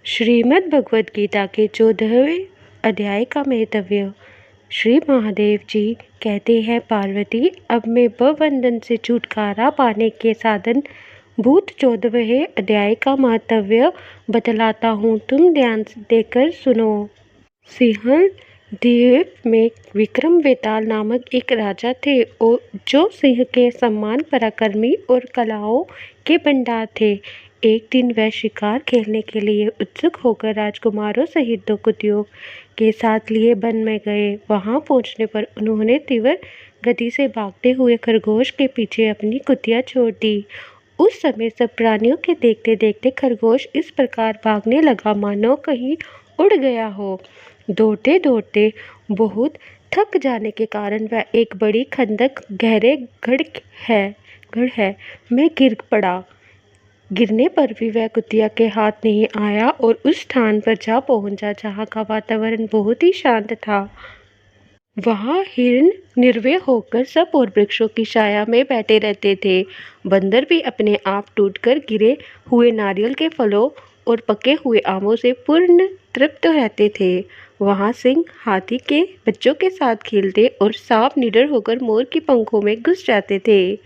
श्रीमद् भगवद गीता के 14वें अध्याय का महत्व्य। श्री महादेव जी कहते हैं, पार्वती, अब मैं बंधन से छुटकारा पाने के साधन भूत 14वें अध्याय का महत्व्य बतलाता हूँ। तुम ध्यान देकर सुनो। सिंहल द्वीप में विक्रम बेताल नामक एक राजा थे और जो सिंह के सम्मान, पराक्रमी और कलाओं के भंडार थे। एक दिन वह शिकार खेलने के लिए उत्सुक होकर राजकुमारों सहित 2 कुतियों के साथ लिए वन में गए। वहां पहुंचने पर उन्होंने तीव्र गति से भागते हुए खरगोश के पीछे अपनी कुतिया छोड़ दी। उस समय सब प्राणियों के देखते देखते खरगोश इस प्रकार भागने लगा मानो कहीं उड़ गया हो। दौड़ते दौड़ते बहुत थक जाने के कारण वह एक बड़ी खंदक गहरे गढ़ है में गिर पड़ा। गिरने पर भी वह कुतिया के हाथ नहीं आया और उस स्थान पर जा पहुंचा जहाँ का वातावरण बहुत ही शांत था। वहाँ हिरण निर्भय होकर सब और वृक्षों की छाया में बैठे रहते थे। बंदर भी अपने आप टूटकर गिरे हुए नारियल के फलों और पके हुए आमों से पूर्ण तृप्त रहते थे। वहाँ सिंह हाथी के बच्चों के साथ खेलते और सांप निडर होकर मोर की पंखों में घुस जाते थे।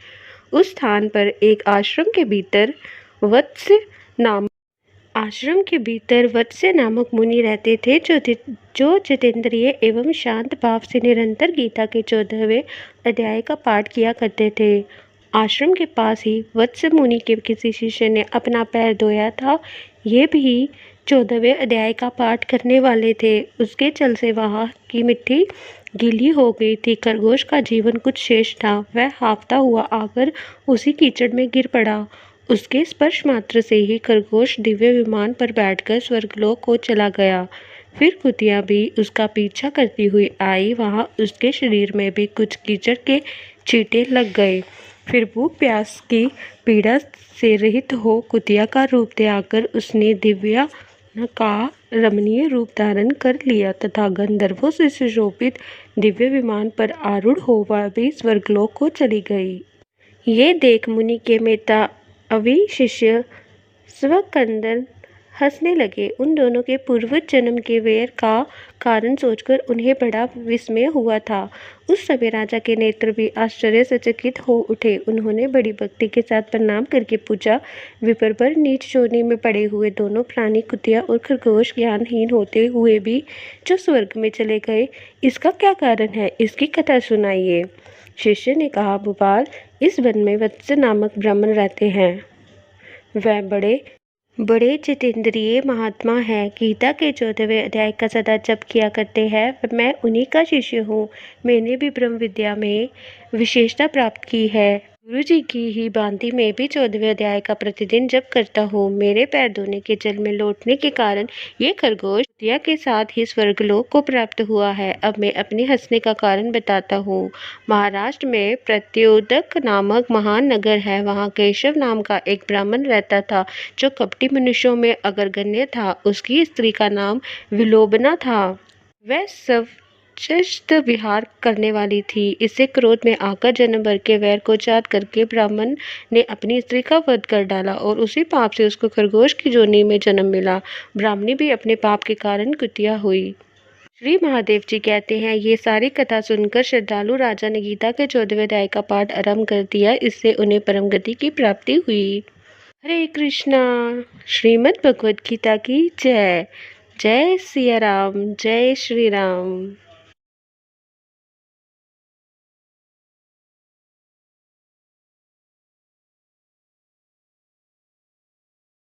उस स्थान पर एक आश्रम के भीतर वत्स्य नामक मुनि रहते थे जो जितेंद्रिय एवं शांत भाव से निरंतर गीता के 14वें अध्याय का पाठ किया करते थे। आश्रम के पास ही वत्स्य मुनि के किसी शिष्य ने अपना पैर धोया था। ये भी 14वें अध्याय का पाठ करने वाले थे। उसके चल से वहाँ की मिट्टी गीली हो गई थी। खरगोश का जीवन कुछ शेष था। वह हांफता हुआ आकर उसी कीचड़ में गिर पड़ा। उसके स्पर्श मात्र से ही खरगोश दिव्य विमान पर बैठकर स्वर्गलोक को चला गया। फिर कुतिया भी उसका पीछा करती हुई आई। वहां उसके शरीर में भी कुछ कीचड़ के छींटे लग गए। फिर भूख प्यास की पीड़ा से रहित हो कुतिया का रूप त्यागकर उसने दिव्या का रमणीय रूप धारण कर लिया तथा गंधर्वों से सुशोभित दिव्य विमान पर आरूढ़ हो वह भी स्वर्गलोक को चली गई। ये देख मुनि के मेधा अभी शिष्य स्वकंदन हंसने लगे। उन दोनों के पूर्व जन्म के वैर का कारण सोचकर उन्हें बड़ा विस्मय हुआ था। उस समय राजा के नेत्र भी आश्चर्य से चकित हो उठे। उन्होंने बड़ी भक्ति के साथ प्रणाम करके पूछा, विप्रवर, नीच योनि में पड़े हुए दोनों प्राणी कुतिया और खरगोश ज्ञानहीन होते हुए भी जो स्वर्ग में चले गए, इसका क्या कारण है? इसकी कथा सुनाइए। शिष्य ने कहा, भूपाल, इस वन में वत्स्य नामक ब्राह्मण रहते हैं। वह बड़े जितेंद्रिय महात्मा है। गीता के 14वें अध्याय का सदा जप किया करते हैं। मैं उन्हीं का शिष्य हूँ। मैंने भी ब्रह्म विद्या में विशेषता प्राप्त की है। गुरु जी की ही भांति मैं भी 14वें अध्याय का प्रतिदिन जप करता हूँ। मेरे पैर धोने के जल में लौटने के कारण ये खरगोश कुतिया के साथ ही स्वर्गलोक को प्राप्त हुआ है। अब मैं अपने हंसने का कारण बताता हूँ। महाराष्ट्र में प्रत्योदक नामक महान नगर है। वहाँ केशव नाम का एक ब्राह्मण रहता था जो कपटी मनुष्यों में अग्रगण्य था। उसकी स्त्री का नाम विलोबना था। वह सब विहार करने वाली थी। इससे क्रोध में आकर जन्म भर के वैर को चाट करके ब्राह्मण ने अपनी स्त्री का वध कर डाला और उसी पाप से उसको खरगोश की योनि में जन्म मिला। ब्राह्मणी भी अपने पाप के कारण कुतिया हुई। श्री महादेव जी कहते हैं, ये सारी कथा सुनकर श्रद्धालु राजा ने गीता के 14वें अध्याय का पाठ आरंभ कर दिया। इससे उन्हें परम गति की प्राप्ति हुई। हरे कृष्णा। श्रीमद् भगवद गीता की जय। जय सिया राम, जय श्री राम।